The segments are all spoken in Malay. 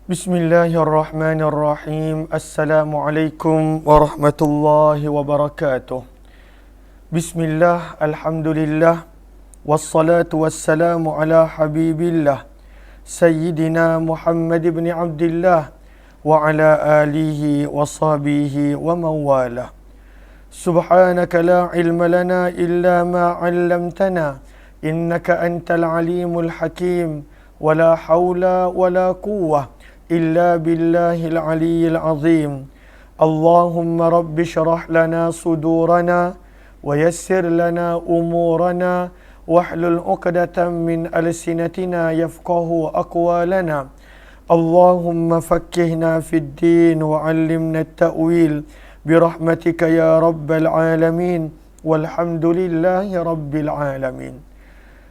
Bismillahirrahmanirrahim. Assalamualaikum warahmatullahi wabarakatuh. Bismillah, alhamdulillah, wassalatu wassalamu ala habibillah, Sayyidina Muhammad ibn Abdullah, wa ala alihi wa sahbihi wa mawalah. Subhanaka la ilma lana illa ma 'allamtana, innaka antal alimul hakim, wa la hawla wa la quwwah إلا بالله العلي العظيم. اللهم رب اشرح لنا صدورنا ويسر لنا أمورنا واحلل عقدة من ألسنتنا يفقه أقوالنا. اللهم فقهنا في الدين وعلمنا التأويل برحمتك يا رب العالمين والحمد لله رب العالمين.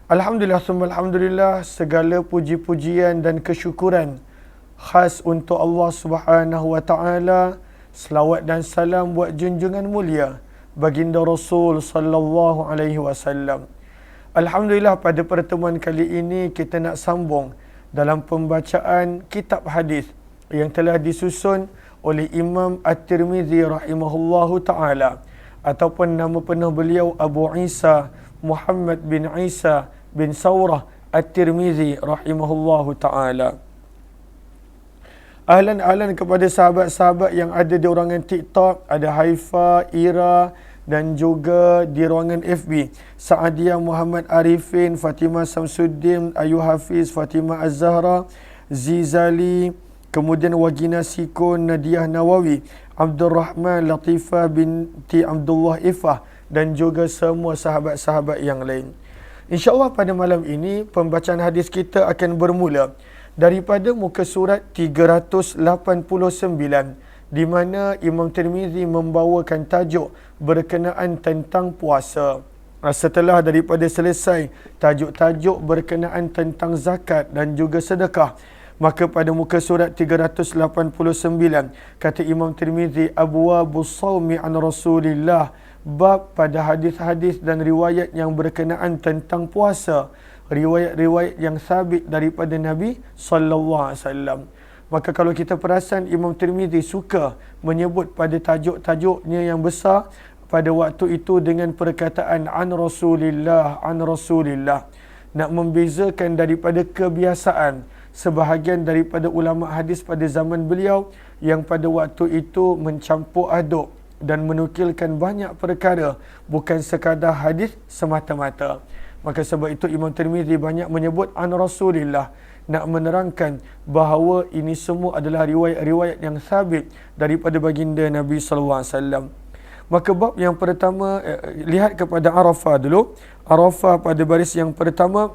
Alhamdulillah, summa alhamdulillah, segala puji-pujian dan kesyukuran khas untuk Allah Subhanahu wa taala. Selawat dan salam buat junjungan mulia baginda Rasul sallallahu alaihi wasallam. Alhamdulillah, pada pertemuan kali ini kita nak sambung dalam pembacaan kitab hadis yang telah disusun oleh Imam At-Tirmizi rahimahullahu taala, ataupun nama penuh beliau Abu Isa Muhammad bin Isa bin Saurah At-Tirmizi rahimahullahu taala. Ahlan kepada sahabat-sahabat yang ada di ruangan TikTok, ada Haifa, Ira dan juga di ruangan FB. Saadia Muhammad Arifin, Fatimah Samsuddin, Ayu Hafiz, Fatimah Az-Zahra, Zizali, kemudian Wagina Sikun, Nadiah Nawawi, Abdul Rahman, Latifah binti Abdullah Ifah dan juga semua sahabat-sahabat yang lain. InsyaAllah pada malam ini pembacaan hadis kita akan bermula daripada muka surat 389, di mana Imam Tirmizi membawakan tajuk berkenaan tentang puasa. Setelah daripada selesai tajuk-tajuk berkenaan tentang zakat dan juga sedekah, maka pada muka surat 389 kata Imam Tirmizi, abwabus shaumi an Rasulillah, bab pada hadis-hadis dan riwayat yang berkenaan tentang puasa, riwayat-riwayat yang sabit daripada Nabi sallallahu alaihi wasallam. Maka kalau kita perasan, Imam Tirmizi suka menyebut pada tajuk-tajuknya yang besar pada waktu itu dengan perkataan an Rasulillah, nak membezakan daripada kebiasaan sebahagian daripada ulama hadis pada zaman beliau yang pada waktu itu mencampur aduk dan menukilkan banyak perkara, bukan sekadar hadis semata-mata. Maka sebab itu Imam Tirmizi banyak menyebut an Rasulillah, nak menerangkan bahawa ini semua adalah riwayat-riwayat yang sabit daripada baginda Nabi sallallahu alaihi wasallam. Maka bab yang pertama, lihat kepada Arafah dulu. Arafah pada baris yang pertama,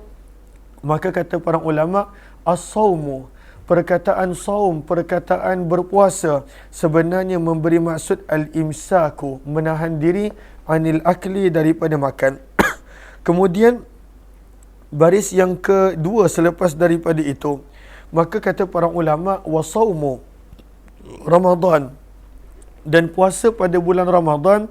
maka kata para ulama, as-saumu, perkataan saum, perkataan berpuasa, sebenarnya memberi maksud al-imsaku, menahan diri, anil akli, daripada makan. Kemudian baris yang kedua selepas daripada itu, maka kata para ulama, wasaumu Ramadan, dan puasa pada bulan Ramadan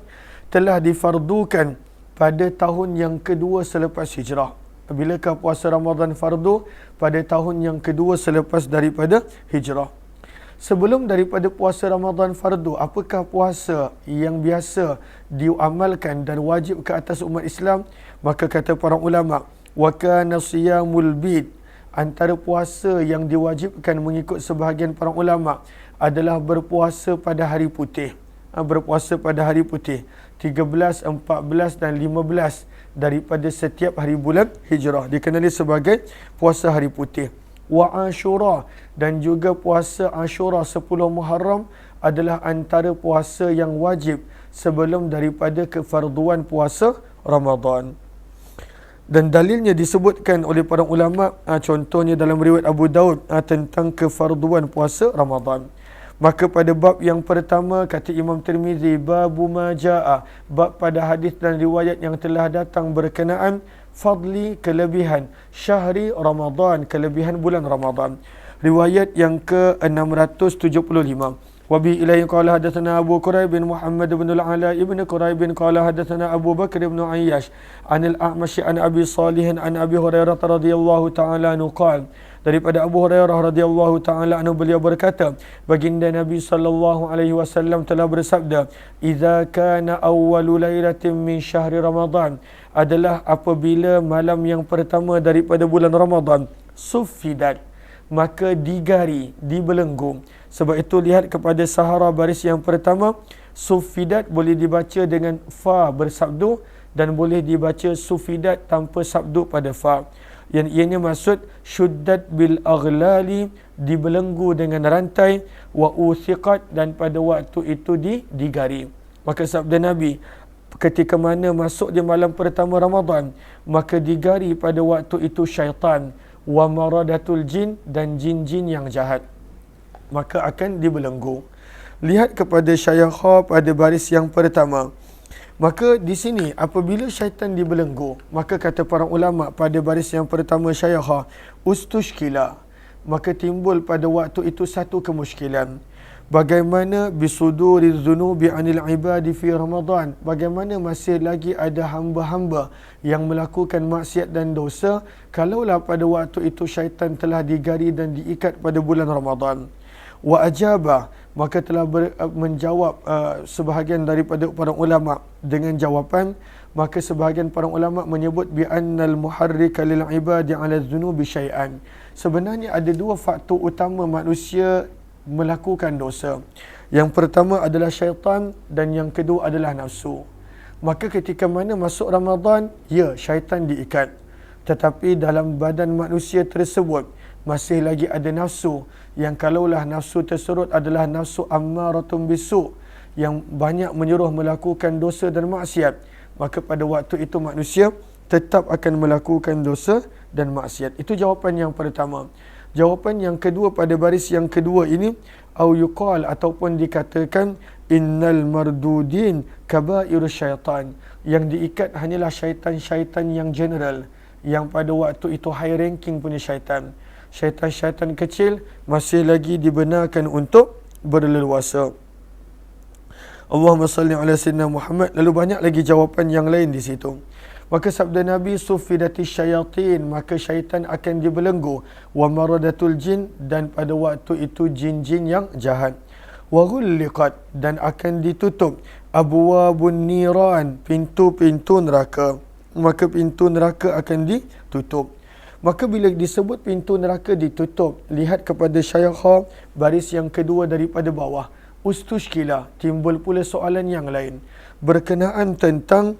telah difardukan pada tahun yang kedua selepas hijrah. Bilakah puasa Ramadan fardu? Pada tahun yang kedua selepas daripada hijrah. Sebelum daripada puasa Ramadan fardu, apakah puasa yang biasa diamalkan dan wajib ke atas umat Islam? Maka kata para ulama, wa kana siyamul bid, antara puasa yang diwajibkan mengikut sebahagian para ulama adalah berpuasa pada hari putih. Berpuasa pada hari putih 13, 14 dan 15 daripada setiap hari bulan hijrah dikenali sebagai puasa hari putih. Wa Ashura, dan juga puasa Ashura 10 Muharram adalah antara puasa yang wajib sebelum daripada kefarduan puasa Ramadan. Dan dalilnya disebutkan oleh para ulama, contohnya dalam riwayat Abu Daud tentang kefarduan puasa Ramadan. Maka pada bab yang pertama kata Imam Tirmizi, babu ma jaa, bab pada hadis dan riwayat yang telah datang berkenaan fadli, kelebihan syahri Ramadan, kelebihan bulan Ramadan. Riwayat yang ke-675. Wabi ilaihi qala hadatsana Abu Quraib bin Muhammad bin al-Ala ibn Quraib bin qala hadatsana Abu Bakr bin Ayyash an al-A'mash an Abi Salih an Abi Hurairah radhiyallahu ta'ala anhu qala Daripada Abu Hurairah radhiyallahu taala anhu, beliau berkata, baginda Nabi sallallahu alaihi wasallam telah bersabda, "Idza kana awwalu lailatin min syahri Ramadan," adalah apabila malam yang pertama daripada bulan Ramadan, "suffidat," maka digari, dibelenggu. Sebab itu lihat kepada sahara baris yang pertama, suffidat boleh dibaca dengan fa bersabdu dan boleh dibaca suffidat tanpa sabdu pada fa. Yang ianya maksud syuddat bil aghlali, dibelenggu dengan rantai, wa uthiqat, dan pada waktu itu digari. Maka sabda Nabi, ketika mana masuk di malam pertama Ramadan, maka digari pada waktu itu syaitan, wa maradatul jin, dan jin-jin yang jahat, maka akan dibelenggu. Lihat kepada syayakha pada baris yang pertama. Maka di sini apabila syaitan dibelenggu, maka kata para ulama pada baris yang pertama syayakha, ustushkila, maka timbul pada waktu itu satu kemusykilan. Bagaimana bisuduri dzunubi anil ibadi fi Ramadan, bagaimana masih lagi ada hamba-hamba yang melakukan maksiat dan dosa kalaulah pada waktu itu syaitan telah digari dan diikat pada bulan Ramadan. Wa ajaba, maka telah menjawab sebahagian daripada para ulama dengan jawapan, maka sebahagian para ulama menyebut bi annal muharrika lil ibadi ala dzunubi syai'an. Sebenarnya ada dua faktor utama manusia melakukan dosa. Yang pertama adalah syaitan dan yang kedua adalah nafsu. Maka ketika mana masuk Ramadan, ya, syaitan diikat. Tetapi dalam badan manusia tersebut masih lagi ada nafsu, yang kalaulah nafsu tersebut adalah nafsu ammaratun bisu, yang banyak menyuruh melakukan dosa dan maksiat, maka pada waktu itu manusia tetap akan melakukan dosa dan maksiat. Itu jawapan yang pertama. Jawapan yang kedua pada baris yang kedua ini, au yuqal, ataupun dikatakan, innal mardudin kabairu syaitan, yang diikat hanyalah syaitan-syaitan yang general, yang pada waktu itu high ranking punya syaitan. Syaitan-syaitan kecil masih lagi dibenarkan untuk berleluasa. Allahumma salli ala sayyidina Muhammad. Lalu banyak lagi jawapan yang lain di situ. Maka sabda Nabi, suffidati syayatin, maka syaitan akan dibelenggu, wa maradatul jin, dan pada waktu itu jin-jin yang jahat, wa ghulliqat, dan akan ditutup, abwabun niran, pintu-pintu neraka, maka pintu neraka akan ditutup. Maka bila disebut pintu neraka ditutup, lihat kepada syayakha baris yang kedua daripada bawah, ustushkila, timbul pula soalan yang lain berkenaan tentang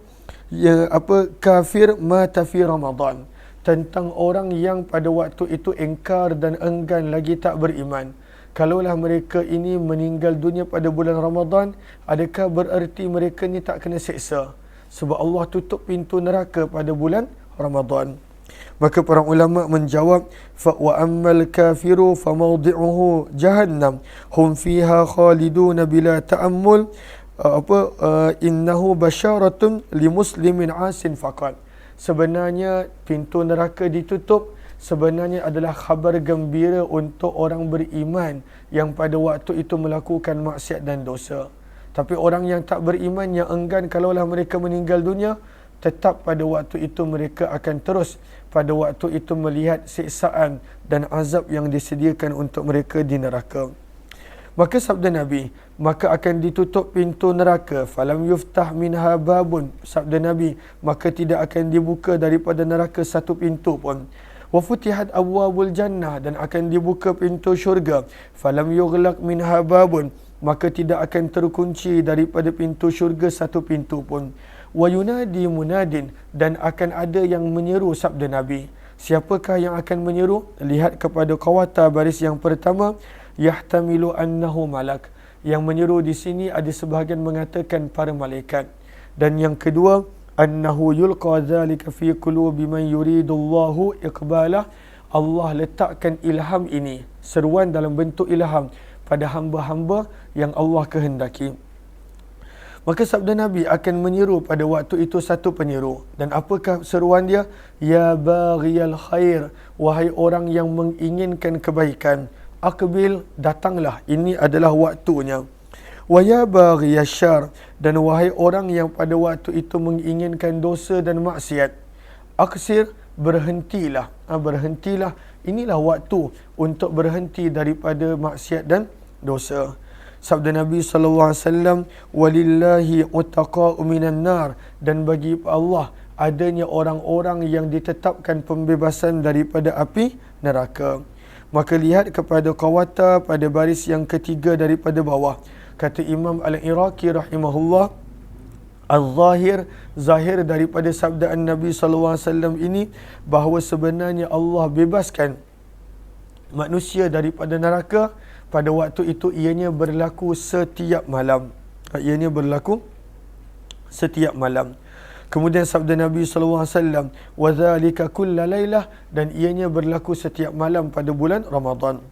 kafir mata fi Ramadan, tentang orang yang pada waktu itu engkar dan enggan lagi tak beriman. Kalaulah mereka ini meninggal dunia pada bulan Ramadan, adakah bererti mereka ni tak kena seksa? Sebab Allah tutup pintu neraka pada bulan Ramadan. Maka para ulama menjawab, fa wa ammal kafiru fa mawdi'uhu jahannam hum fiha khalidun bila ta'ammul innahu basyaratun li muslimin asin faqat. Sebenarnya pintu neraka ditutup sebenarnya adalah khabar gembira untuk orang beriman yang pada waktu itu melakukan maksiat dan dosa. Tapi orang yang tak beriman, yang enggan kalaulah mereka meninggal dunia, tetap pada waktu itu mereka akan terus pada waktu itu melihat siksaan dan azab yang disediakan untuk mereka di neraka. Maka sabda Nabi, maka akan ditutup pintu neraka, falam yuftah minha babun, sabda Nabi, maka tidak akan dibuka daripada neraka satu pintu pun. Wa futihat abwabul jannah, dan akan dibuka pintu syurga, falam yughlaq minha babun, maka tidak akan terkunci daripada pintu syurga satu pintu pun. Wa yunadi munadin, dan akan ada yang menyeru, sabda Nabi. Siapakah yang akan menyeru? Lihat kepada qawata baris yang pertama, yahtamilu annahu malak. Yang menyeru di sini ada sebahagian mengatakan para malaikat. Dan yang kedua, annahu yulqa dhalika fi qulubi man yuridullahu iqbalah. Allah letakkan ilham ini, seruan dalam bentuk ilham, pada hamba-hamba yang Allah kehendaki. Maka sabda Nabi akan menyeru pada waktu itu satu penyeru. Dan apakah seruan dia? Ya baghiyal khair, wahai orang yang menginginkan kebaikan, aqbil, datanglah, ini adalah waktunya. Wa ya baghiyash syar, dan wahai orang yang pada waktu itu menginginkan dosa dan maksiat, aqsir, berhentilah. Berhentilah inilah waktu untuk berhenti daripada maksiat dan dosa. Sabda Nabi SAW, walillahi utaqa'u minan nar, dan bagi Allah adanya orang-orang yang ditetapkan pembebasan daripada api neraka. Maka lihat kepada qawata pada baris yang ketiga daripada bawah. Kata Imam Al-Iraqi rahimahullah, al-zahir, zahir daripada sabda Nabi SAW ini, bahawa sebenarnya Allah bebaskan manusia daripada neraka pada waktu itu ianya berlaku setiap malam. Ianya berlaku setiap malam. Kemudian sabda Nabi SAW, وَذَلِكَ كُلَّ لَيْلَةٍ, dan ianya berlaku setiap malam pada bulan Ramadan.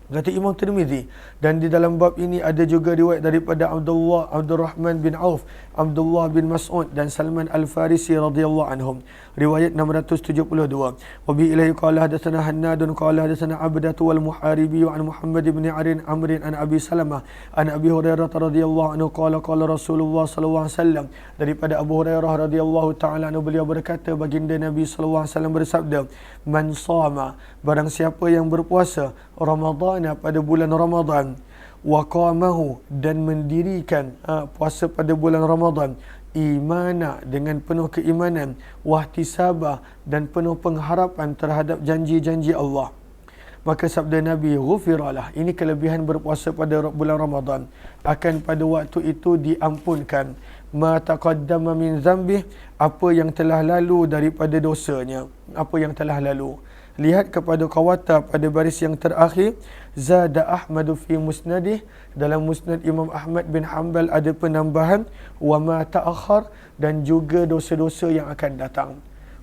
Kata Imam Tirmizi, dan di dalam bab ini ada juga riwayat daripada Abdurrahman bin Auf, Abdullah bin Mas'ud dan Salman Al-Farisi radhiyallahu anhum. Riwayat 672. Wa bi ilaihi qala hadatsana Hannadun qala hadatsana Abdatu wal Muharibi an Muhammad bin Amr an Abi Salamah an Abi Hurairah radhiyallahu anhu qala Rasulullah sallallahu alaihi wasallam. Daripada Abu Hurairah radhiyallahu taala anhu, beliau berkata, baginda Nabi sallallahu alaihi wasallam bersabda, man shama, barang siapa yang berpuasa Ramadan pada bulan Ramadan, wa qamahu, dan mendirikan puasa pada bulan Ramadan, imana, dengan penuh keimanan, wahtisabah, dan penuh pengharapan terhadap janji-janji Allah, maka sabda Nabi, ghufiralah, ini kelebihan berpuasa pada bulan Ramadan, akan pada waktu itu diampunkan ma taqaddama min zambih, apa yang telah lalu daripada dosanya, apa yang telah lalu. Lihat kepada qawata pada baris yang terakhir, zada Ahmadu fi musnadih, dalam musnad Imam Ahmad bin Hanbal ada penambahan, wa ma ta'akhir, dan juga dosa-dosa yang akan datang.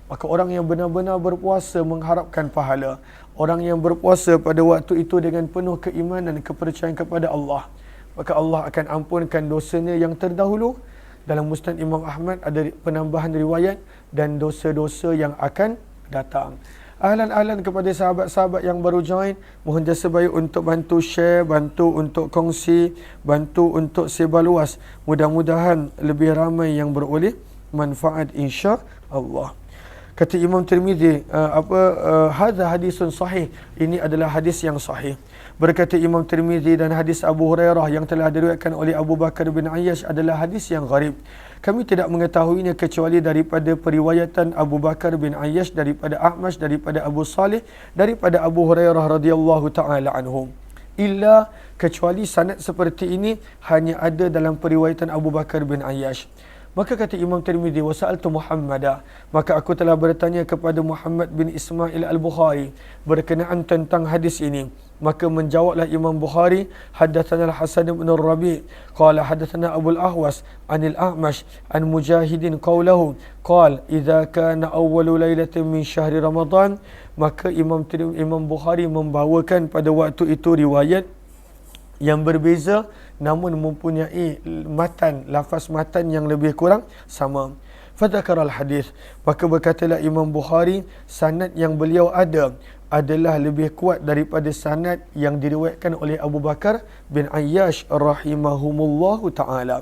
Maka orang yang benar-benar berpuasa mengharapkan pahala, orang yang berpuasa pada waktu itu dengan penuh keimanan, kepercayaan kepada Allah, maka Allah akan ampunkan dosanya yang terdahulu. Dalam musnad Imam Ahmad ada penambahan riwayat dan dosa-dosa yang akan datang. Ahlan-ahlan kepada sahabat-sahabat yang baru join, mohon jasa baik untuk bantu share, bantu untuk kongsi, bantu untuk sebar luas. Mudah-mudahan lebih ramai yang beroleh manfaat insya-Allah. Kata Imam Tirmizi, hadza hadisun sahih, ini adalah hadis yang sahih. Berkata Imam Tirmizi, dan hadis Abu Hurairah yang telah diriwayatkan oleh Abu Bakar bin Ayyash adalah hadis yang gharib. Kami tidak mengetahuinya kecuali daripada periwayatan Abu Bakar bin Ayyash, daripada A'mash, daripada Abu Salih, daripada Abu Hurairah radhiyallahu taala anhu. Illa, kecuali sanad seperti ini hanya ada dalam periwayatan Abu Bakar bin Ayyash. Maka kata Imam Tirmizi, wasa'altu Muhammadah, maka aku telah bertanya kepada Muhammad bin Ismail Al-Bukhari berkenaan tentang hadis ini. Maka menjawablah Imam Bukhari, haddatsana Al-Hasan bin Rabi' qala haddatsana Abu Al-Ahwas anil A'mash an Mujahidin qawlahu qala idza kana awwalu lailatin min syahri Ramadan. Maka Imam Bukhari membawakan pada waktu itu riwayat yang berbeza namun mempunyai matan, lafaz matan yang lebih kurang sama. Fadzakara al-hadis, maka berkatalah Imam Bukhari, sanad yang beliau ada adalah lebih kuat daripada sanad yang diriwayatkan oleh Abu Bakar bin Ayyash rahimahumullahu taala.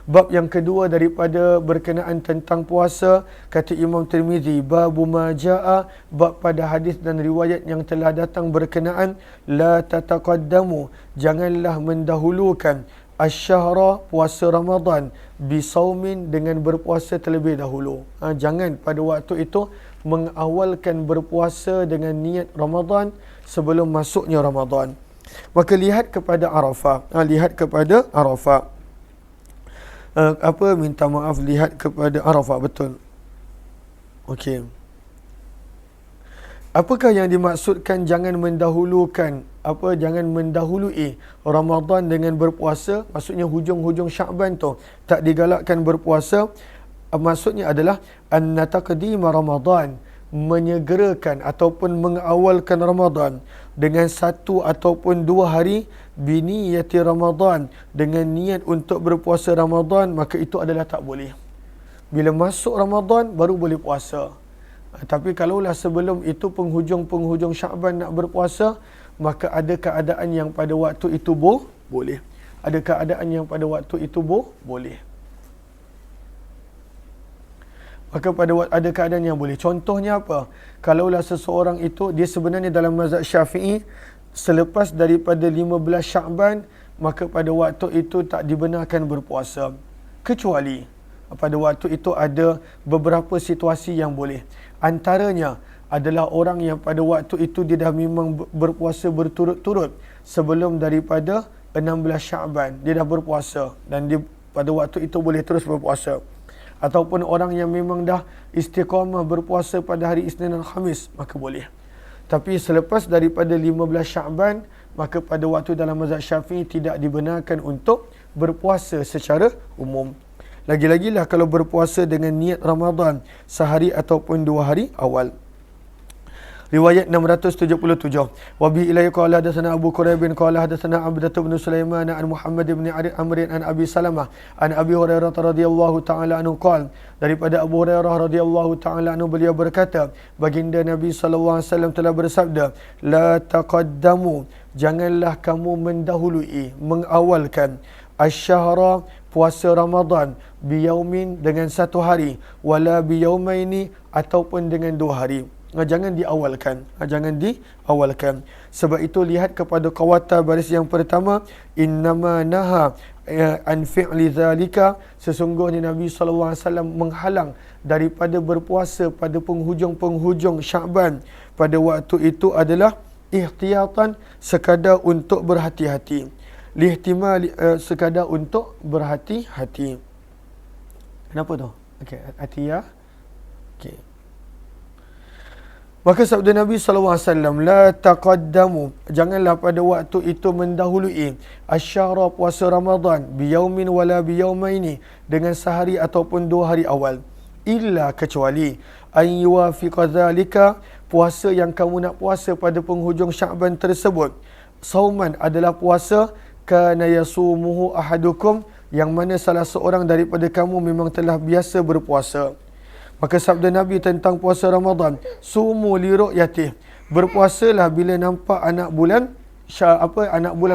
Bab yang kedua daripada berkenaan tentang puasa, kata Imam Tirmizi, babu ma jaa, bab pada hadis dan riwayat yang telah datang berkenaan la tataqaddamu, janganlah mendahulukan asy-syahra, puasa Ramadan, bisaumin, dengan berpuasa terlebih dahulu. Jangan pada waktu itu mengawalkan berpuasa dengan niat Ramadan sebelum masuknya Ramadan. Maka lihat kepada Arafah, lihat kepada Arafah. Minta maaf, lihat kepada Arafah, betul. Okey. Apakah yang dimaksudkan jangan mendahulukan, jangan mendahului Ramadan dengan berpuasa? Maksudnya hujung-hujung Syaban tu tak digalakkan berpuasa. Maksudnya adalah anna taqdima Ramadan, menyegerakan ataupun mengawalkan Ramadan dengan 1 ataupun 2 hari, biniyati Ramadan, dengan niat untuk berpuasa Ramadan, maka itu adalah tak boleh. Bila masuk Ramadan baru boleh puasa. Tapi kalaulah sebelum itu penghujung-penghujung Syaban nak berpuasa, maka ada keadaan yang pada waktu itu boleh. Ada keadaan yang pada waktu itu boleh. maka ada keadaan yang boleh. Contohnya apa? Kalaulah seseorang itu, dia sebenarnya dalam mazhab Syafi'i, selepas daripada 15 Sya'ban, maka pada waktu itu tak dibenarkan berpuasa. Kecuali pada waktu itu ada beberapa situasi yang boleh. Antaranya adalah orang yang pada waktu itu dia dah memang berpuasa berturut-turut sebelum daripada 16 Sya'ban. Dia dah berpuasa dan dia pada waktu itu boleh terus berpuasa. Ataupun orang yang memang dah istiqamah berpuasa pada hari Isnin dan Khamis, maka boleh. Tapi selepas daripada 15 Sya'ban, maka pada waktu dalam mazhab Syafi'i tidak dibenarkan untuk berpuasa secara umum. Lagi-lagilah kalau berpuasa dengan niat Ramadan sehari ataupun 2 hari awal. Riwayat 677. Wa bi ilayhi qala hadatsana Abu Quraib bin qala hadatsana Abdah bin Sulaiman an Muhammad bin Amr an Abi Salamah an Abi Hurairah radhiyallahu taala anhu qala, daripada Abu Hurairah radhiyallahu taala anhu beliau berkata, baginda Nabi sallallahu alaihi wasallam telah bersabda, la taqaddamu, janganlah kamu mendahului, mengawalkan asy-syahra, puasa Ramadan, biyaumin, dengan 1 hari, wala biyaumaini, ataupun dengan 2 hari. Jangan diawalkan, jangan diawalkan. Sebab itu lihat kepada qawata baris yang pertama, innama naha an fi'li zalika, sesungguhnya Nabi sallallahu alaihi wasallam menghalang daripada berpuasa pada penghujung-penghujung Sya'ban. Pada waktu itu adalah ihtiyatan, sekadar untuk berhati-hati. Lihtimal, sekadar untuk berhati-hati. Kenapa tu? Okey, hati ya. Okey. Maka sabda Nabi SAW, la taqaddamu, janganlah pada waktu itu mendahului asy-syahra, puasa Ramadan, biyaumin wala biyaumaini, dengan sehari ataupun 2 hari awal. Illa, kecuali an yuwafiqa dzalika, puasa yang kamu nak puasa pada penghujung Sya'ban tersebut, sauman, adalah puasa kana yasumuhu ahadukum, yang mana salah seorang daripada kamu memang telah biasa berpuasa. Maka sabda Nabi tentang puasa Ramadan, sumu li ru'yatih, berpuasalah bila nampak anak bulan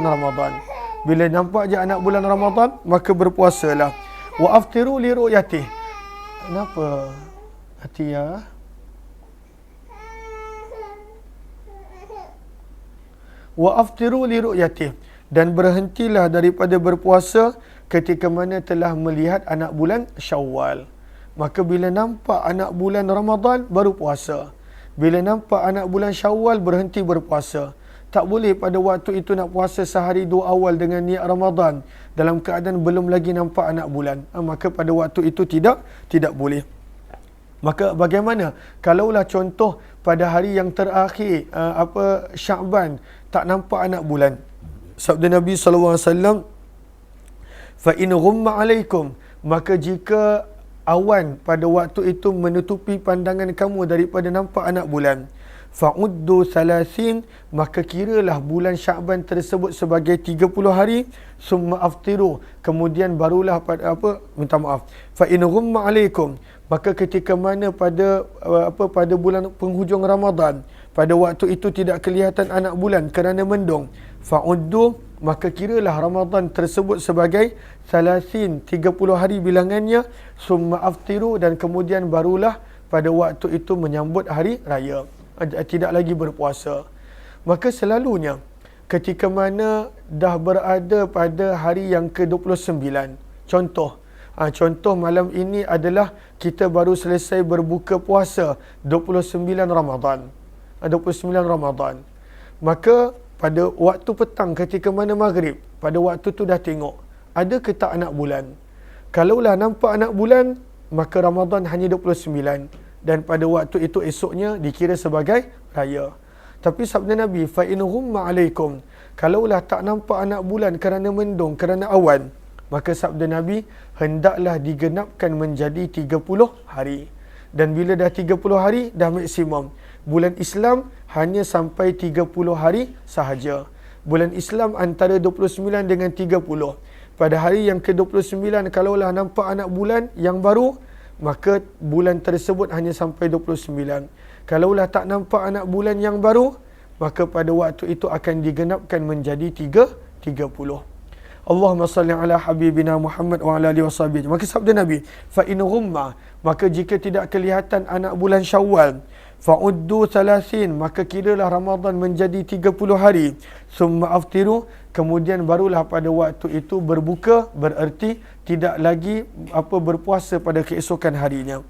Ramadan. Bila nampak je anak bulan Ramadan, maka berpuasalah. Wa aftiru li ru'yatih. Kenapa? Hati ya. Wa aftiru li ru'yatih, dan berhentilah daripada berpuasa ketika mana telah melihat anak bulan Syawal. Maka bila nampak anak bulan Ramadan, baru puasa. Bila nampak anak bulan Syawal, berhenti berpuasa. Tak boleh pada waktu itu nak puasa sehari 2 awal dengan niat Ramadan dalam keadaan belum lagi nampak anak bulan. Maka pada waktu itu tidak boleh. Maka bagaimana kalaulah contoh pada hari yang terakhir Sya'ban tak nampak anak bulan? Sabda Nabi SAW, fa in ghumma alaikum, maka jika awan pada waktu itu menutupi pandangan kamu daripada nampak anak bulan, fa'uddu 30, maka kiralah bulan Sya'ban tersebut sebagai 30 hari, summa aftiru, kemudian barulah minta maaf, fa in ghumma alaikum, maka ketika mana pada bulan penghujung Ramadan, pada waktu itu tidak kelihatan anak bulan kerana mendung, fa'uddu, maka kiralah Ramadan tersebut sebagai 30 hari bilangannya, summa aftiru, dan kemudian barulah pada waktu itu menyambut hari raya, tidak lagi berpuasa. Maka selalunya ketika mana dah berada pada hari yang ke-29, contoh malam ini adalah kita baru selesai berbuka puasa 29 Ramadan, maka pada waktu petang ketika mana maghrib, pada waktu tu dah tengok ada ke tak anak bulan. Kalaulah nampak anak bulan, maka Ramadan hanya 29, dan pada waktu itu esoknya dikira sebagai raya. Tapi sabda Nabi, fa in ghumma alaikum, kalaulah tak nampak anak bulan kerana mendung, kerana awan, maka sabda Nabi, hendaklah digenapkan menjadi 30 hari. Dan bila dah 30 hari, dah maksimum. Bulan Islam hanya sampai 30 hari sahaja. Bulan Islam antara 29 dengan 30. Pada hari yang ke-29, kalaulah nampak anak bulan yang baru, maka bulan tersebut hanya sampai 29. Kalaulah tak nampak anak bulan yang baru, maka pada waktu itu akan digenapkan menjadi 30. Allahumma salli ala habibina Muhammad wa ala alihi washabihi. Maka sabda Nabi, fa in ghumma, maka jika tidak kelihatan anak bulan Syawal, fa'uddu 30, maka kiralah Ramadan menjadi 30 hari. Summa aftiru, kemudian barulah pada waktu itu berbuka, bererti tidak lagi berpuasa pada keesokan harinya.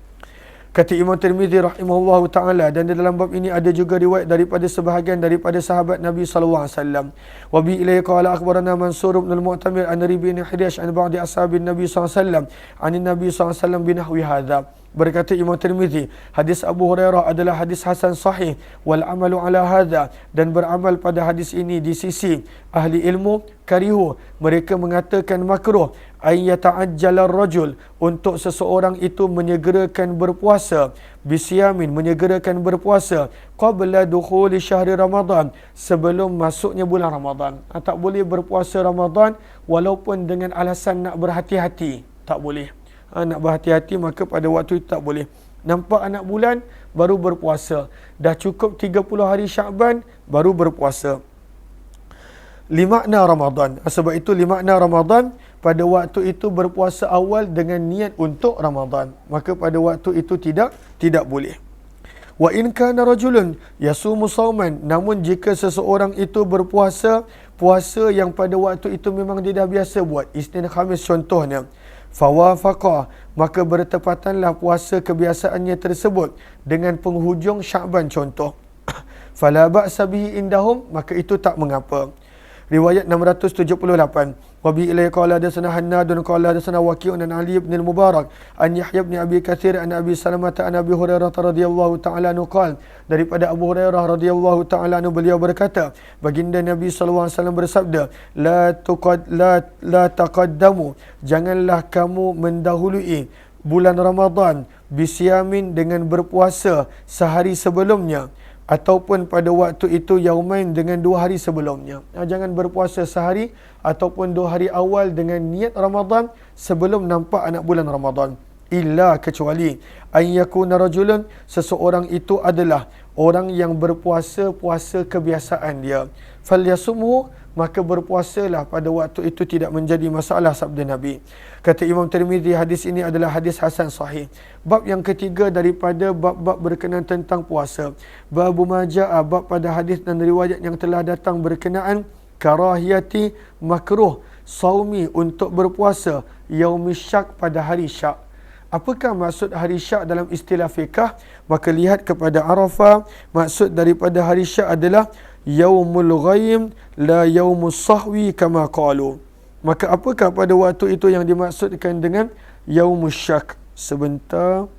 Kata Imam Tirmizi rahimahullahu taala, dan di dalam bab ini ada juga riwayat daripada sebahagian daripada sahabat Nabi sallallahu alaihi wasallam. Wa bi ilayhi qala akhbarana Mansur bin al-Mu'tamir an Rabi' bin Hidash an ba'di ashabin Nabi sallallahu alaihi wasallam an Nabi sallallahu alaihi wasallam binahwi hadza. Berkata Imam Tirmizi, hadis Abu Hurairah adalah hadis hasan sahih, wal amalu ala hadza, dan beramal pada hadis ini di sisi ahli ilmu karihu, mereka mengatakan makruh ay yata'ajjala ar-rajul, untuk seseorang itu menyegerakan berpuasa, bisyamin, menyegerakan berpuasa qabla dukhuli syahri Ramadan, sebelum masuknya bulan Ramadan. Tak boleh berpuasa Ramadan walaupun dengan alasan nak berhati-hati, tak boleh. Nak berhati-hati, maka pada waktu itu tak boleh. Nampak anak bulan baru berpuasa, dah cukup 30 hari Sya'ban baru berpuasa. Limakna Ramadan. Sebab itu limakna Ramadan, pada waktu itu berpuasa awal dengan niat untuk Ramadan, maka pada waktu itu tidak boleh. Wa in kana rajulun yasumu sauman, namun jika seseorang itu berpuasa puasa yang pada waktu itu memang dia dah biasa buat, Isnin Khamis contohnya, fawafaqa, maka bertepatanlah puasa kebiasaannya tersebut dengan penghujung Sya'ban contoh, fala ba'sa bihi indahum, maka itu tak mengapa. Riwayat 678. Wa bi ilai qala hadatsana Hannadun qala hadatsana Waqi'un an Ali ibn al-Mubarak an Yahya ibn Abi Katsir an Abi Salamah an Abi Hurairah radhiyallahu ta'ala anhu qala, daripada Abu Hurairah radhiyallahu ta'ala anhu beliau berkata, baginda Nabi sallallahu alaihi wasallam bersabda, la taqaddamu, janganlah kamu mendahului bulan Ramadan bisyamin, dengan berpuasa sehari sebelumnya, ataupun pada waktu itu yaumain, dengan 2 hari sebelumnya. Jangan berpuasa sehari ataupun 2 hari awal dengan niat Ramadan sebelum nampak anak bulan Ramadan. Illa, kecuali an yakuna rajulun, seseorang itu adalah orang yang berpuasa puasa kebiasaan dia, falyasumhu, maka berpuasalah pada waktu itu, tidak menjadi masalah, sabda Nabi. Kata Imam Tirmizi, hadis ini adalah hadis hasan sahih. Bab yang ketiga daripada bab-bab berkenaan tentang puasa, babu majaa, bab pada hadis dan riwayat yang telah datang berkenaan karahiyati, makruh saumi, untuk berpuasa yaumis syak, pada hari syak. Apakah maksud hari syak dalam istilah fiqh? Maka lihat kepada Arafah, maksud daripada hari syak adalah yaumul ghaim la yaumus sahwi kama qalu. Maka apakah pada waktu itu yang dimaksudkan dengan yaumus syak? Sebentar.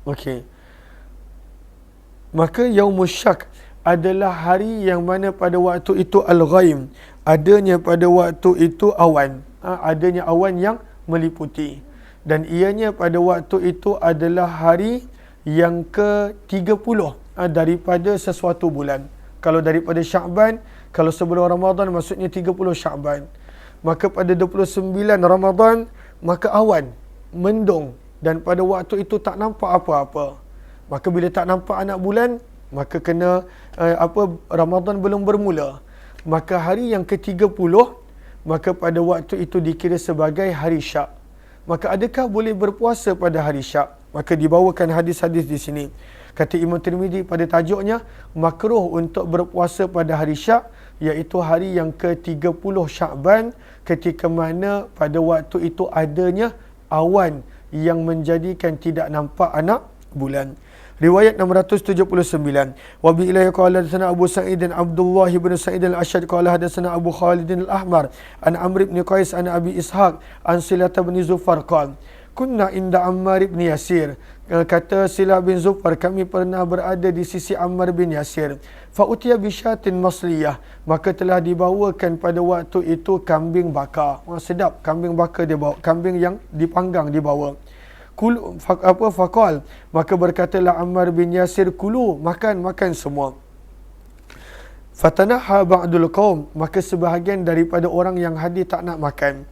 Okey. Maka yaumus syak adalah hari yang mana pada waktu itu al-ghaim, adanya pada waktu itu awan, adanya awan yang meliputi, dan ianya pada waktu itu adalah hari yang ke-30 daripada sesuatu bulan. Kalau daripada Sya'ban, kalau sebelum Ramadan maksudnya 30 Sya'ban. Maka pada 29 Ramadan, maka awan, mendung, dan pada waktu itu tak nampak apa-apa. Maka bila tak nampak anak bulan, maka kena Ramadan belum bermula. Maka hari yang ke-30, maka pada waktu itu dikira sebagai hari syak. Maka adakah boleh berpuasa pada hari syak? Maka dibawakan hadis-hadis di sini. Kata Imam Tirmizi pada tajuknya, makruh untuk berpuasa pada hari syak, iaitu hari yang ke-30 Sya'ban, ketika mana pada waktu itu adanya awan yang menjadikan tidak nampak anak bulan. Riwayat 679. Wa bi ilayhi qala hadatsana Abu Sa'id dan Abdullah bin Sa'id al-Ashad qala hadatsana Abu Khalid al-Ahmar an Amr bin Qais an Abi Ishaq an Silah bin Zufar qala kunna inda Ammar bin Yasir. Kata Silah bin Zufar, kami pernah berada di sisi Ammar bin Yasir. Fa utiya bi syatin masliyah, maka telah dibawakan pada waktu itu kambing bakar. Sedap, kambing bakar dia bawa, kambing yang dipanggang dibawa. Kulu faqal, maka berkatalah Ammar bin Yasir, kulu, makan semua. Fatanaha ba'dul qaum, maka sebahagian daripada orang yang hadir tak nak makan.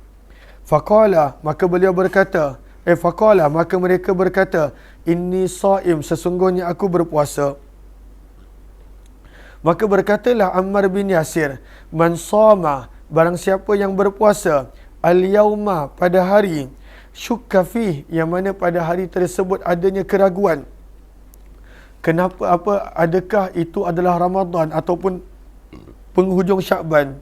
Faqala, maka beliau berkata, faqala, maka mereka berkata, inni shaim, sesungguhnya aku berpuasa. Maka berkatalah Ammar bin Yasir, man shoma, barang siapa yang berpuasa, al-yauma, pada hari, syukka fih, yang mana pada hari tersebut adanya keraguan. Kenapa, adakah itu adalah Ramadan ataupun penghujung Syakban,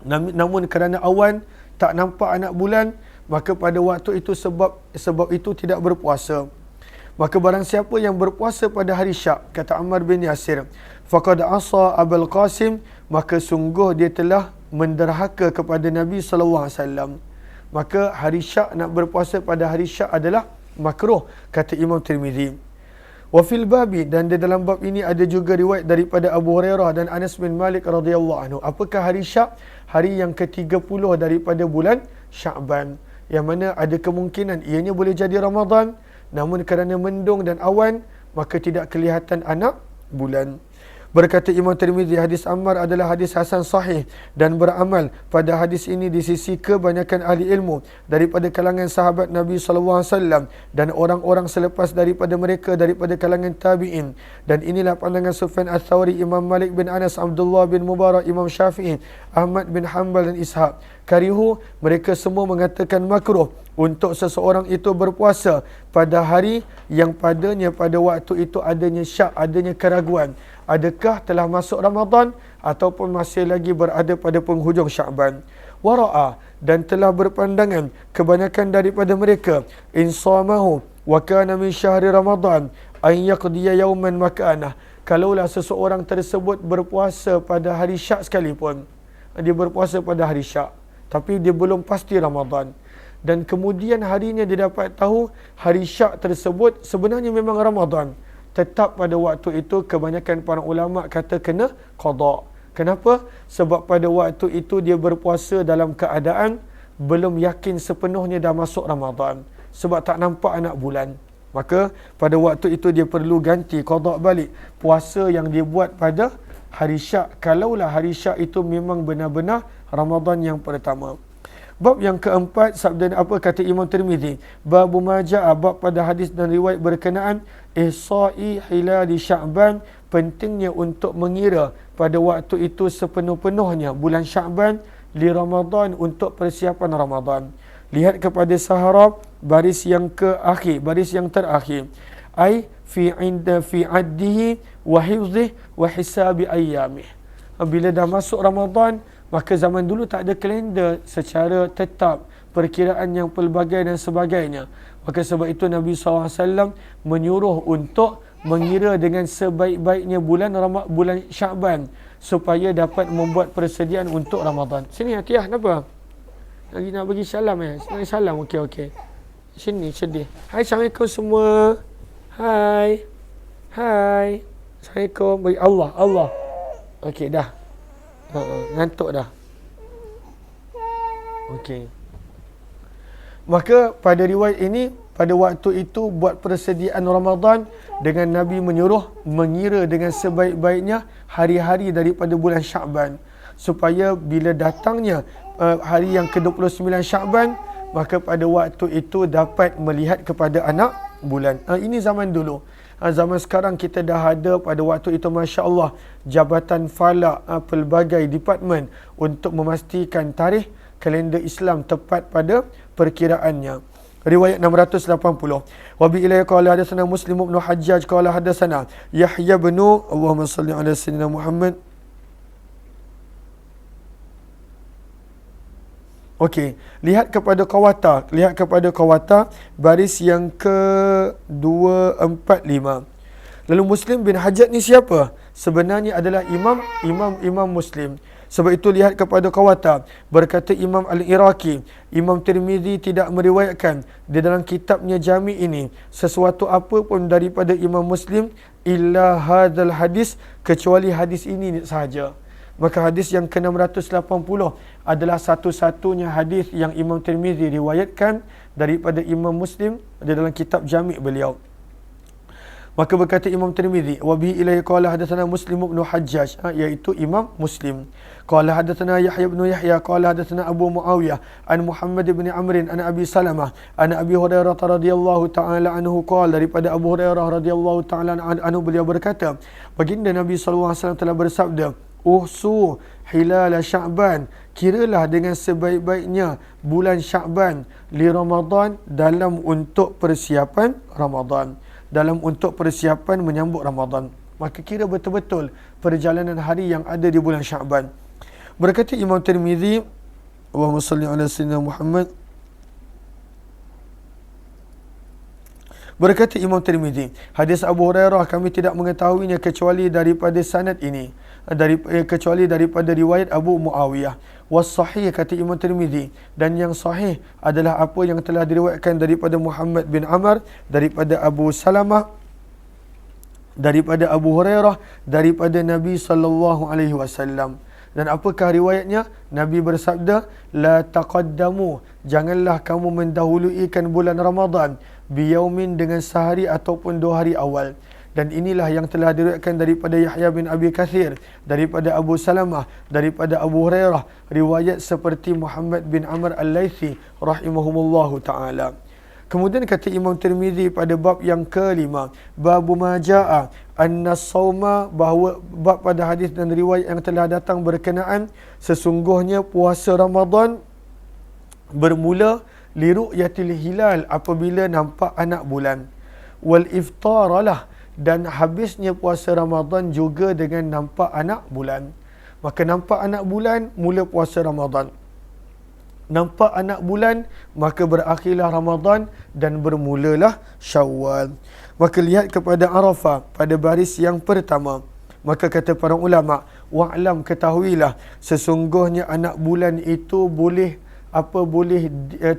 namun kerana awan tak nampak anak bulan, maka pada waktu itu sebab itu tidak berpuasa. Maka barang siapa yang berpuasa pada hari Syak, kata Ammar bin Yasir, faqad asa Abul Qasim, maka sungguh dia telah menderhaka kepada Nabi SAW. Maka hari Syak, nak berpuasa pada hari Syak adalah makruh, kata Imam Tirmizi. Wa fil babi, dan di dalam bab ini ada juga riwayat daripada Abu Hurairah dan Anas bin Malik radhiyallahu anhu. Apakah hari Syak? Hari yang ke-30 daripada bulan Syakban, yang mana ada kemungkinan ianya boleh jadi Ramadan, namun kerana mendung dan awan, maka tidak kelihatan anak bulan. Berkata Imam Tirmizi, hadis Ammar adalah hadis hasan sahih dan beramal pada hadis ini di sisi kebanyakan ahli ilmu daripada kalangan sahabat Nabi SAW dan orang-orang selepas daripada mereka daripada kalangan tabi'in. Dan inilah pandangan Sufyan Ats-Tsauri, Imam Malik bin Anas, Abdullah bin Mubarak, Imam Syafi'i, Ahmad bin Hanbal dan Ishaq. Karihu, mereka semua mengatakan makruh untuk seseorang itu berpuasa pada hari yang padanya pada waktu itu adanya syak, adanya keraguan, adakah telah masuk Ramadan ataupun masih lagi berada pada penghujung Syakban. Wara'a, dan telah berpandangan kebanyakan daripada mereka, insamahu wa kana min syahri Ramadan an yaqdiya yawman makanah, kalaulah seseorang tersebut berpuasa pada hari Syak sekalipun, dia berpuasa pada hari Syak tapi dia belum pasti Ramadan, dan kemudian harinya dia dapat tahu hari Syak tersebut sebenarnya memang Ramadan, tetap pada waktu itu kebanyakan para ulama kata kena qada. Kenapa? Sebab pada waktu itu dia berpuasa dalam keadaan belum yakin sepenuhnya dah masuk Ramadan, sebab tak nampak anak bulan. Maka pada waktu itu dia perlu ganti, qada balik puasa yang dia buat pada hari Syak, kalaulah hari Syak itu memang benar-benar Ramadan yang pertama. Bab yang keempat, sabda apa kata Imam Tirmizi, babu maja'a, bab pada hadis dan riwayat berkenaan ihsa'i hilali Sya'ban, pentingnya untuk mengira pada waktu itu sepenuh-penuhnya bulan Sya'ban li Ramadan, untuk persiapan Ramadan. Lihat kepada Sahara, baris yang akhir, baris yang terakhir, ai fi addihi wa hifdhihi wa hisabi ayyamih. Bila dah masuk Ramadan, maka zaman dulu tak ada kalender secara tetap, perkiraan yang pelbagai dan sebagainya. Maka sebab itu Nabi SAW menyuruh untuk mengira dengan sebaik-baiknya bulan Syakban, supaya dapat membuat persediaan untuk Ramadan. Sini Atiyah, kenapa? Lagi nak bagi salam Bagi salam, okey. Sini, sedih. Hai, Assalamualaikum semua. Hai. Assalamualaikum. Bagi Allah. Okey, dah. Ngantuk dah. Okey. Maka pada riwayat ini, pada waktu itu buat persediaan Ramadan dengan Nabi menyuruh mengira dengan sebaik-baiknya hari-hari daripada bulan Syakban, supaya bila datangnya hari yang ke-29 Syakban, maka pada waktu itu dapat melihat kepada anak bulan. Ini zaman dulu. Zaman sekarang kita dah ada pada waktu itu, Masya Allah, Jabatan Falak, pelbagai departmen untuk memastikan tarikh kalender Islam tepat pada perkiraannya. Riwayat 680. Wa bi ilayhi qala hadatsana Muslim bin Hajjaj qala hadatsana Yahya bin Allahumma salli ala sayyidina Muhammad. Okey, lihat kepada Qawata, baris yang ke-245. Lalu Muslim bin Hajjaj ni siapa? Sebenarnya adalah Imam Muslim. Sebab itu lihat kepada Qawata, berkata Imam Al-Iraqi, Imam Tirmizi tidak meriwayatkan di dalam kitabnya Jami' ini sesuatu apa pun daripada Imam Muslim illa hadzal hadis, kecuali hadis ini sahaja. Maka hadis yang ke-680 adalah satu-satunya hadis yang Imam Tirmizi riwayatkan daripada Imam Muslim di dalam kitab Jami' beliau. Maka berkata Imam Tirmizi, wa bihi ilaihi qala hadatsana Muslim bin Hajjaj, iaitu Imam Muslim. Qala hadatsana Yahya bin Yahya qala hadatsana Abu Muawiyah an Muhammad bin Amr an Abi Salamah an Abi Hurairah radhiyallahu taala anhu qala, daripada Abu Hurairah radhiyallahu taala anhu beliau berkata, baginda Nabi sallallahu alaihi wasallam telah bersabda, uhsu hilal Sya'ban, kiralah dengan sebaik-baiknya bulan Sya'ban, li Ramadan, dalam untuk persiapan Ramadan, dalam untuk persiapan menyambut Ramadan. Maka kira betul-betul perjalanan hari yang ada di bulan Sya'ban. Berkata Imam Tirmizi, Allahumma salli ala sayyidina Muhammad. Berkata Imam Tirmizi, hadis Abu Hurairah kami tidak mengetahuinya kecuali daripada sanad ini, kecuali daripada riwayat Abu Muawiyah. Was sahih, kata Imam Tirmizi, dan yang sahih adalah apa yang telah diriwayatkan daripada Muhammad bin Amr, daripada Abu Salamah, daripada Abu Hurairah, daripada Nabi sallallahu alaihi wasallam. Dan apakah riwayatnya? Nabi bersabda, la taqaddamu, janganlah kamu mendahuluikan bulan Ramadan biyaumin, dengan sehari ataupun 2 hari awal. Dan inilah yang telah diriwayatkan daripada Yahya bin Abi Kathir, daripada Abu Salamah, daripada Abu Hurairah, riwayat seperti Muhammad bin Amr al-Laythi rahimahumullahu ta'ala. Kemudian kata Imam Tirmizi pada bab yang kelima, babu maja'a anna sauma, bahawa bab pada hadis dan riwayat yang telah datang berkenaan sesungguhnya puasa Ramadan bermula liru'yatil hilal, apabila nampak anak bulan, wal iftaralah, dan habisnya puasa Ramadan juga dengan nampak anak bulan. Maka nampak anak bulan, mula puasa Ramadan. Nampak anak bulan, maka berakhirlah Ramadan dan bermulalah Syawal. Maka lihat kepada Arafah pada baris yang pertama. Maka kata para ulama, wa'lam, ketahuilah, sesungguhnya anak bulan itu boleh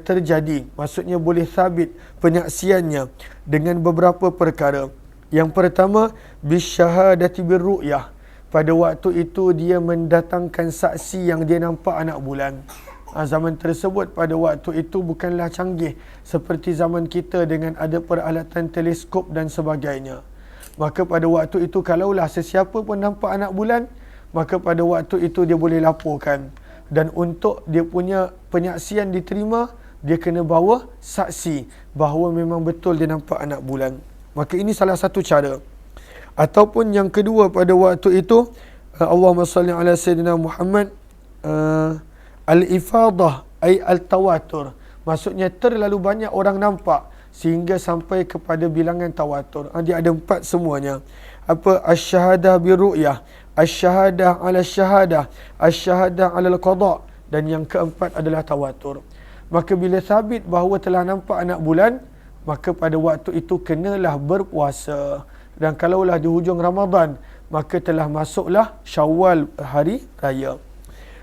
terjadi, maksudnya boleh sabit penyaksiannya dengan beberapa perkara. Yang pertama, bisyahadati birru'yah, pada waktu itu dia mendatangkan saksi yang dia nampak anak bulan. Zaman tersebut pada waktu itu bukanlah canggih seperti zaman kita dengan ada peralatan teleskop dan sebagainya. Maka pada waktu itu kalaulah sesiapa pun nampak anak bulan, maka pada waktu itu dia boleh laporkan. Dan untuk dia punya penyaksian diterima, dia kena bawa saksi bahawa memang betul dia nampak anak bulan. Maka ini salah satu cara. Ataupun yang kedua pada waktu itu, Allahumma salli ala sayyidina Muhammad, al-ifadah ay al-tawatur, maksudnya terlalu banyak orang nampak sehingga sampai kepada bilangan tawatur. Dia ada 4 semuanya. Apa? Asy-syahadah birru'yah, asy-syahadah ala syahadah, asy-syahadah ala al-qada', dan yang keempat adalah tawatur. Maka bila sabit bahawa telah nampak anak bulan, maka pada waktu itu kenalah berpuasa. Dan kalaulah di hujung Ramadan, maka telah masuklah Syawal, hari raya.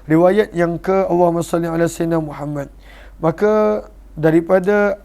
Riwayat yang ke, Allahumma salli ala sayyidina Muhammad. Maka daripada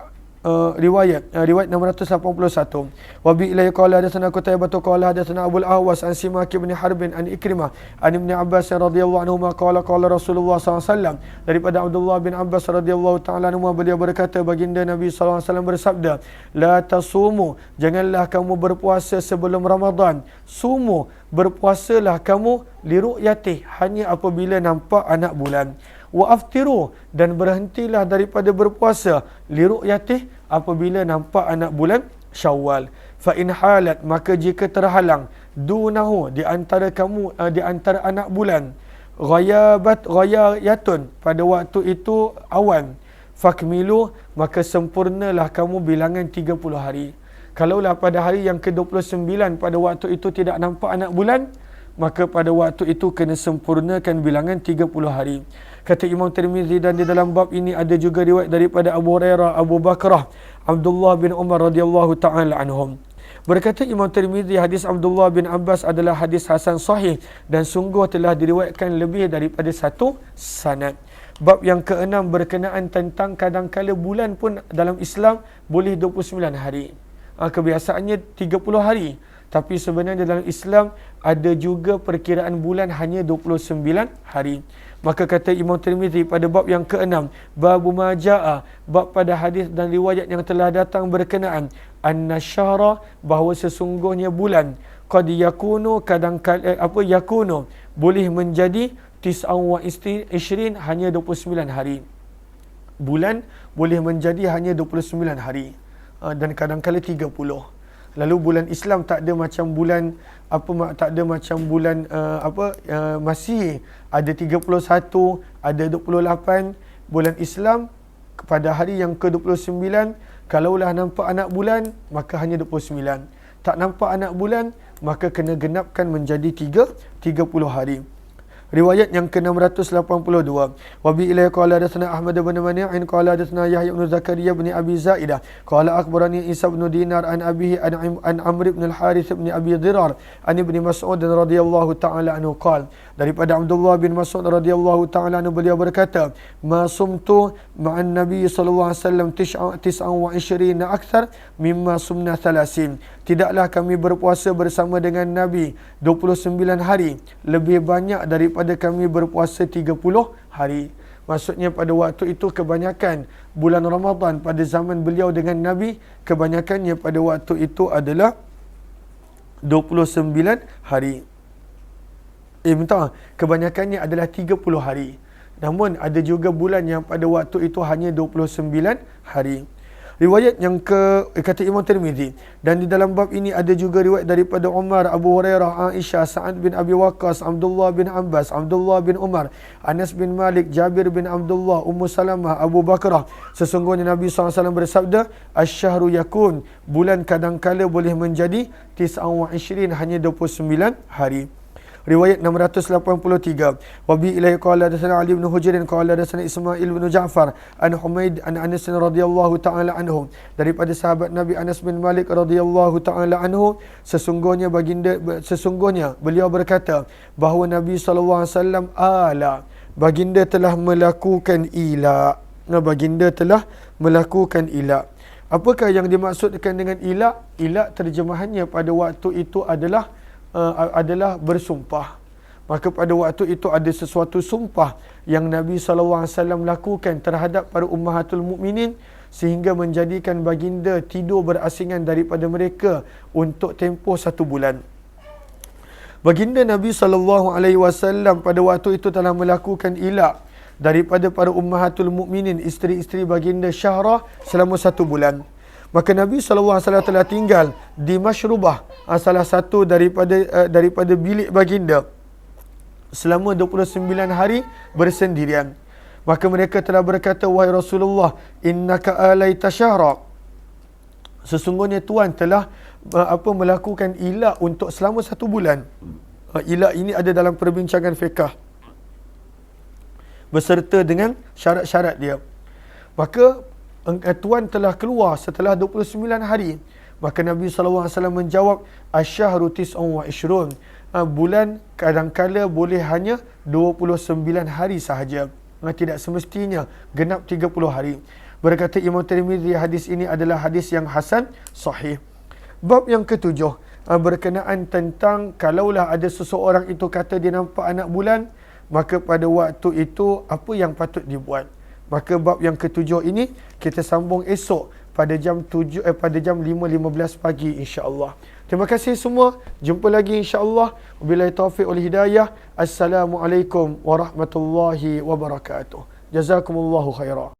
riwayat 681, wa bi ilaihi qala hadatsana Qutaibah qala hadatsana Abu al-Ahwas an Simak bin Harbin an Ikrimah an Ibn Abbas radhiyallahu anhu qala Rasulullah sallallahu alaihi wasallam, daripada Abdullah bin Abbas radhiyallahu taala anhu beliau berkata, baginda Nabi sallallahu alaihi wasallam bersabda, la tasumu, janganlah kamu berpuasa sebelum Ramadan, sumu, berpuasalah kamu liru'yati, hanya apabila nampak anak bulan, wa aftiru, dan berhentilah daripada berpuasa liru'yati, apabila nampak anak bulan Syawal. Fa in halat, maka jika terhalang, dunahu, di antara kamu, di antara anak bulan, ghayatun, pada waktu itu awan, fakmilu, maka sempurnalah kamu bilangan 30 hari. Kalaulah pada hari yang ke-29 pada waktu itu tidak nampak anak bulan, maka pada waktu itu kena sempurnakan bilangan 30 hari. Kata Imam Tirmizi, dan di dalam bab ini ada juga riwayat daripada Abu Hurairah, Abu Bakrah, Abdullah bin Umar radhiyallahu ta'ala anhum. Berkata Imam Tirmizi, hadis Abdullah bin Abbas adalah hadis hasan sahih dan sungguh telah diriwayatkan lebih daripada 1 sanad. Bab yang ke-6 berkenaan tentang kadangkala bulan pun dalam Islam boleh 29 hari. Kebiasaannya 30 hari. Tapi sebenarnya dalam Islam ada juga perkiraan bulan hanya 29 hari. Maka kata Imam Tirmizi pada bab yang ke-6, babu maja'a, bab pada hadis dan riwayat yang telah datang berkenaan anna syahra, bahawa sesungguhnya bulan, qad yakunu kadang-kala yakunu boleh menjadi tis'an wa ishrin, hanya 29 hari. Bulan boleh menjadi hanya 29 hari, dan kadang-kala 30. Lalu bulan Islam tak ada macam bulan tak ada macam bulan Masih ada 31, ada 28. Bulan Islam pada hari yang ke-29, kalaulah nampak anak bulan maka hanya 29. Tak nampak anak bulan maka kena genapkan menjadi 30 hari. Riwayat yang ke-682. Wa bi ilai qala hadatsana Ahmad bin Mani'in qala hadatsana Yahya bin Zakaria bin Abi Zaidah qala akhbarani Isa bin Dinar an abihi an Amr bin al-Harith bin Abi Dhirar an Ibn Mas'ud radhiyallahu ta'ala anhu qala, daripada Abdullah bin Mas'ud radhiyallahu ta'ala anhu, beliau berkata, ma sumtu ma'an Nabi sallallahu alaihi wasallam 29 akthar mimma sumna 30. Tidaklah kami berpuasa bersama dengan Nabi 29 hari, lebih banyak daripada kami berpuasa 30 hari. Maksudnya pada waktu itu kebanyakan bulan Ramadan pada zaman beliau dengan Nabi, kebanyakannya pada waktu itu adalah 29 hari. Kebanyakannya adalah 30 hari. Namun ada juga bulan yang pada waktu itu hanya 29 hari. Riwayat yang kata Imam Tirmizi, dan di dalam bab ini ada juga riwayat daripada Umar, Abu Hurairah, Aisyah, Sa'ad bin Abi Waqqas, Abdullah bin Abbas, Abdullah bin Umar, Anas bin Malik, Jabir bin Abdullah, Ummu Salamah, Abu Bakrah. Sesungguhnya Nabi SAW bersabda, asy-syahru yakun, bulan kadangkala boleh menjadi 29, hanya 29 hari. Riwayat 683. Wa bi ilaihi qala hadatsana Ali bin Hujr qala hadatsana Ismail bin Ja'far an Humaid an Anas radhiyallahu ta'ala anhu, daripada sahabat Nabi Anas bin Malik radhiyallahu ta'ala anhu, sesungguhnya beliau berkata bahawa Nabi sallallahu alaihi wasallam baginda telah melakukan ila. Baginda telah melakukan ila. Apakah yang dimaksudkan dengan ila? Ila terjemahannya pada waktu itu adalah bersumpah. Maka pada waktu itu ada sesuatu sumpah yang Nabi SAW lakukan terhadap para ummahatul mukminin, sehingga menjadikan baginda tidur berasingan daripada mereka untuk tempoh 1 bulan. Baginda Nabi SAW pada waktu itu telah melakukan ilak daripada para ummahatul mukminin, isteri-isteri baginda Syahrah, selama 1 bulan. Maka Nabi SAW telah tinggal di Mashrubah, salah satu daripada bilik baginda, selama 29 hari bersendirian. Maka mereka telah berkata, wahai Rasulullah, innaka alaita syahra, sesungguhnya Tuhan telah melakukan ilak untuk selama 1 bulan. Ilak ini ada dalam perbincangan fiqh beserta dengan syarat-syarat dia. Maka Tuan telah keluar setelah 29 hari. Maka Nabi SAW menjawab, asy-syahru tis'un wa ishrun, bulan kadangkala boleh hanya 29 hari sahaja, tidak semestinya genap 30 hari. Berkata Imam Tirmizi, hadis ini adalah hadis yang hasan sahih. Bab yang ke-7 berkenaan tentang kalaulah ada seseorang itu kata dia nampak anak bulan, maka pada waktu itu apa yang patut dibuat. Maka bab yang ke-7 ini kita sambung esok pada jam 5.15 pagi, insya-Allah. Terima kasih semua. Jumpa lagi insya-Allah. Wabillahi taufiq wal hidayah. Assalamualaikum warahmatullahi wabarakatuh. Jazakumullahu khairan.